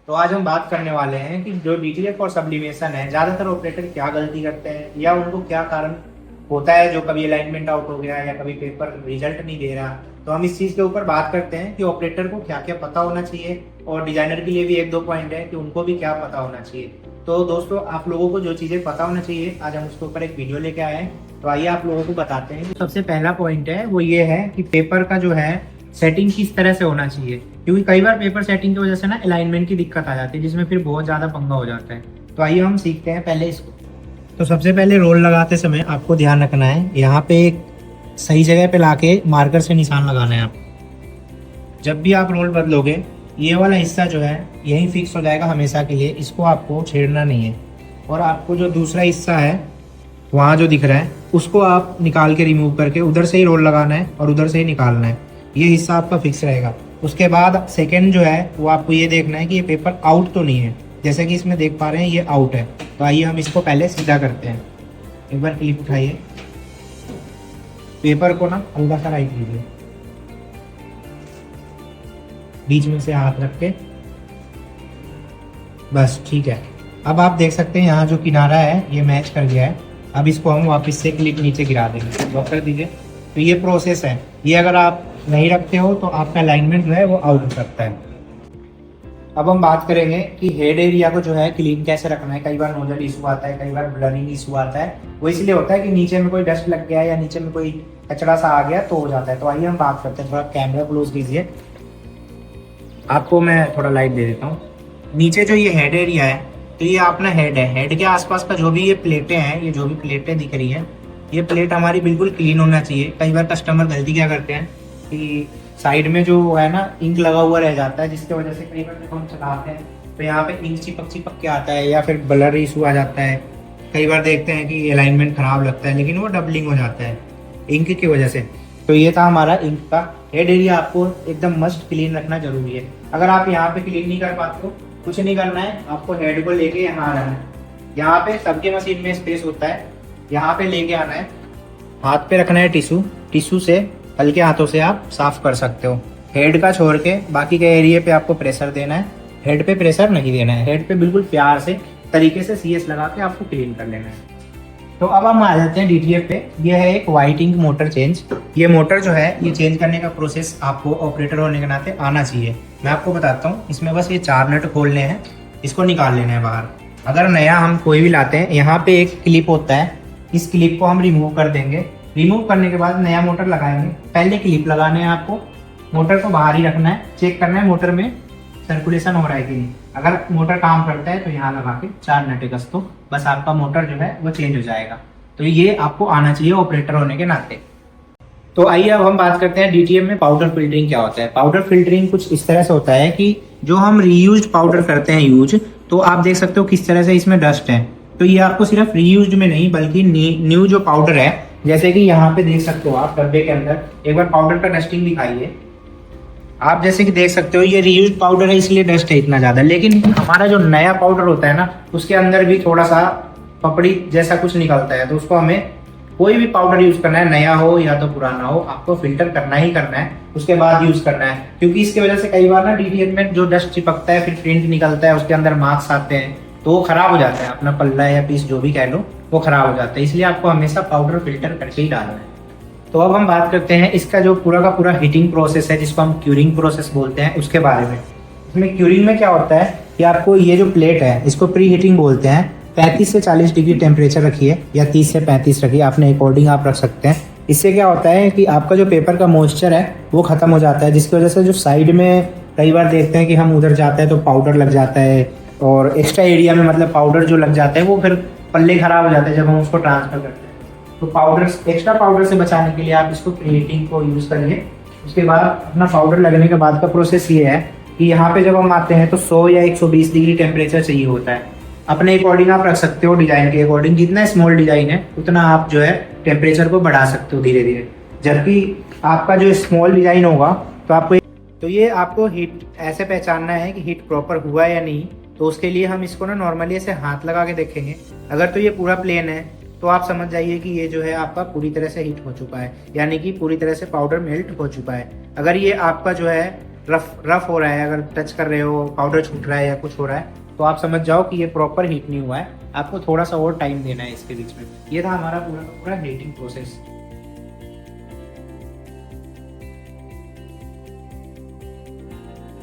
तो आज हम बात करने वाले हैं कि जो डीटीएफ और सब्लिमेशन है, ज़्यादातर ऑपरेटर क्या गलती करते हैं या उनको क्या कारण होता है जो कभी अलाइनमेंट आउट हो गया या कभी पेपर रिजल्ट नहीं दे रहा। तो हम इस चीज़ के ऊपर बात करते हैं कि ऑपरेटर को क्या क्या पता होना चाहिए और डिजाइनर के लिए भी एक दो पॉइंट है कि उनको भी क्या पता होना चाहिए। तो दोस्तों, आप लोगों को जो चीज़ें पता होना चाहिए आज हम उसके ऊपर एक वीडियो लेके आए हैं। तो आइए आप लोगों को बताते हैं। सबसे पहला पॉइंट है वो ये है कि पेपर का जो है सेटिंग किस तरह से होना चाहिए, क्योंकि कई बार पेपर सेटिंग की वजह से ना अलाइनमेंट की दिक्कत आ जाती है जिसमें फिर बहुत ज़्यादा पंगा हो जाता है। तो आइए हम सीखते हैं पहले इसको। तो सबसे पहले रोल लगाते समय आपको ध्यान रखना है, यहाँ पे एक सही जगह पे लाके मार्कर से निशान लगाना है। आप जब भी आप रोल बदलोगे ये वाला हिस्सा जो है यही फिक्स हो जाएगा हमेशा के लिए, इसको आपको छेड़ना नहीं है। और आपको जो दूसरा हिस्सा है वहाँ जो दिख रहा है उसको आप निकाल के रिमूव करके उधर से ही रोल लगाना है और उधर से ही निकालना है। ये हिस्सा आपका फिक्स रहेगा। उसके बाद सेकंड जो है वो आपको ये देखना है कि ये पेपर आउट तो नहीं है। जैसे कि इसमें देख पा रहे हैं ये आउट है। तो आइए हम इसको पहले सीधा करते हैं। एक बार क्लिप उठाइए, पेपर को ना हल्का सा राइट कीजिए, बीच में से हाथ रख के, बस ठीक है। अब आप देख सकते हैं यहाँ जो किनारा है ये मैच कर गया है। अब इसको हम वापस से क्लिप नीचे गिरा देंगे, लॉक कर दीजिए। तो ये प्रोसेस है, ये अगर आप नहीं रखते हो तो आपका अलाइनमेंट जो है वो आउट हो सकता है। अब हम बात करेंगे कि हेड एरिया को जो है क्लीन कैसे रखना है। कई बार नोजल इशू आता है, कई बार ब्लरिंग इशू आता है। वो इसलिए होता है कि नीचे में कोई डस्ट लग गया या नीचे में कोई कचरा सा आ गया तो हो जाता है। तो आइए हम बात करते हैं। थोड़ा कैमरा क्लोज कीजिए, आपको मैं थोड़ा लाइट दे देता हूँ। नीचे जो ये हेड एरिया है तो ये अपना हेड है। हेड के आसपास का जो भी ये प्लेटें हैं, ये जो भी प्लेटें दिख रही हैं, ये प्लेट हमारी बिल्कुल क्लीन होना चाहिए। कई बार कस्टमर गलती क्या करते हैं कि साइड में जो है ना इंक लगा हुआ रह जाता है, जिसकी वजह से कई बार जब हम चलाते हैं तो यहाँ पे इंक चिपक चिपक के आता है या फिर ब्लर इशू आ जाता है। कई बार देखते हैं कि अलाइनमेंट खराब लगता है लेकिन वो डबलिंग हो जाता है इंक की वजह से। तो ये था हमारा इंक का हेड एरिया। आपको एकदम मस्ट क्लीन रखना जरूरी है। अगर आप यहाँ पे क्लीन नहीं कर पाते हो, कुछ नहीं करना है, आपको हेड को लेके यहाँ आना है। यहाँ पे सबके मशीन में स्पेस होता है, यहाँ पे लेके आना है, हाथ पे रखना है टिश्यू। टिश्यू से हल्के हाथों से आप साफ कर सकते हो। हेड का छोड़ के बाकी के एरिया पे आपको प्रेशर देना है, हेड पे प्रेशर नहीं देना है। हेड पे बिल्कुल प्यार से तरीके से CS लगा के आपको क्लीन कर लेना है। तो अब हम आ जाते हैं डीटीएफ पे। ये है एक व्हाइट इंक मोटर चेंज। ये मोटर जो है ये चेंज करने का प्रोसेस आपको ऑपरेटर होने के नाते आना चाहिए। मैं आपको बताता हूँ। इसमें बस ये 4 नट खोलने हैं, इसको निकाल लेना है बाहर। अगर नया हम कोई भी लाते हैं, यहाँ पे एक क्लिप होता है, इस क्लिप को हम रिमूव कर देंगे। रिमूव करने के बाद नया मोटर लगाएंगे। पहले क्लिप लगाने हैं आपको, मोटर को बाहर ही रखना है, चेक करना है मोटर में सर्कुलेशन हो रहा है कि नहीं। अगर मोटर काम करता है तो यहाँ लगा के 4 नटे कस दो, बस आपका मोटर जो है वो चेंज हो जाएगा। तो ये आपको आना चाहिए ऑपरेटर होने के नाते। तो आइए अब हम बात करते हैं डीटीएम में पाउडर फिल्टरिंग क्या होता है। पाउडर फिल्टरिंग कुछ इस तरह से होता है कि जो हम रीयूज पाउडर करते हैं यूज, तो आप देख सकते हो किस तरह से इसमें डस्ट है। तो ये आपको सिर्फ रीयूज में नहीं बल्कि न्यू जो पाउडर है, जैसे कि यहाँ पे देख सकते हो आप डब्बे के अंदर, एक बार पाउडर का डस्टिंग दिखाइए। आप जैसे कि देख सकते हो ये रीयूज पाउडर है इसलिए डस्ट है इतना ज्यादा, लेकिन हमारा जो नया पाउडर होता है ना उसके अंदर भी थोड़ा सा पपड़ी जैसा कुछ निकलता है। तो उसको हमें कोई भी पाउडर यूज करना है, नया हो या तो पुराना हो, आपको फिल्टर करना ही करना है, उसके बाद यूज करना है। क्योंकि इसकी वजह से कई बार ना डीटीएफ में जो डस्ट चिपकता है, फिर प्रिंट निकलता है, उसके अंदर मार्क्स आते हैं, तो वो खराब हो जाता है। अपना पल्ला या पीस जो भी कह लो वो खराब हो जाता है। इसलिए आपको हमेशा पाउडर फिल्टर करके ही डालना है। तो अब हम बात करते हैं इसका जो पूरा का पूरा हीटिंग प्रोसेस है, जिसको हम क्यूरिंग प्रोसेस बोलते हैं, उसके बारे में। इसमें क्यूरिंग में क्या होता है कि आपको ये जो प्लेट है इसको प्री हीटिंग बोलते हैं। 35 से 40 डिग्री टेम्परेचर रखिए या 30 से 35 रखिए, अपने अकॉर्डिंग आप रख सकते हैं। इससे क्या होता है कि आपका जो पेपर का मॉइस्चर है वो खत्म हो जाता है, जिसकी वजह से जो साइड में कई बार देखते हैं कि हम उधर जाते हैं तो पाउडर लग जाता है, और एक्स्ट्रा एरिया में मतलब पाउडर जो लग जाता है वो फिर पल्ले खराब हो जाते हैं जब हम उसको ट्रांसफर करते हैं। तो पाउडर, एक्स्ट्रा पाउडर से बचाने के लिए आप इसको प्री हीटिंग को यूज करिए। उसके बाद अपना पाउडर लगने के बाद का प्रोसेस ये है कि यहाँ पे जब हम आते हैं तो 100 या 120 डिग्री टेम्परेचर चाहिए होता है। अपने अकॉर्डिंग आप रख सकते हो, डिजाइन के अकॉर्डिंग। जितना स्मॉल डिजाइन है उतना आप जो है टेम्परेचर को बढ़ा सकते हो धीरे धीरे। जबकि आपका जो स्मॉल डिजाइन होगा तो आपको, तो ये आपको हीट ऐसे पहचानना है कि हीट प्रॉपर हुआ है या नहीं। तो उसके लिए हम इसको ना नॉर्मली ऐसे हाथ लगा के देखेंगे। अगर तो ये पूरा प्लेन है तो आप समझ जाइए कि ये जो है आपका पूरी तरह से हीट हो चुका है, यानी कि पूरी तरह से पाउडर मेल्ट हो चुका है। अगर ये आपका जो है रफ हो रहा है, अगर टच कर रहे हो पाउडर छूट रहा है या कुछ हो रहा है, तो आप समझ जाओ कि ये प्रॉपर हीट नहीं हुआ है। आपको थोड़ा सा और टाइम देना है इसके बीच में। ये था हमारा पूरा का पूरा हीटिंग प्रोसेस।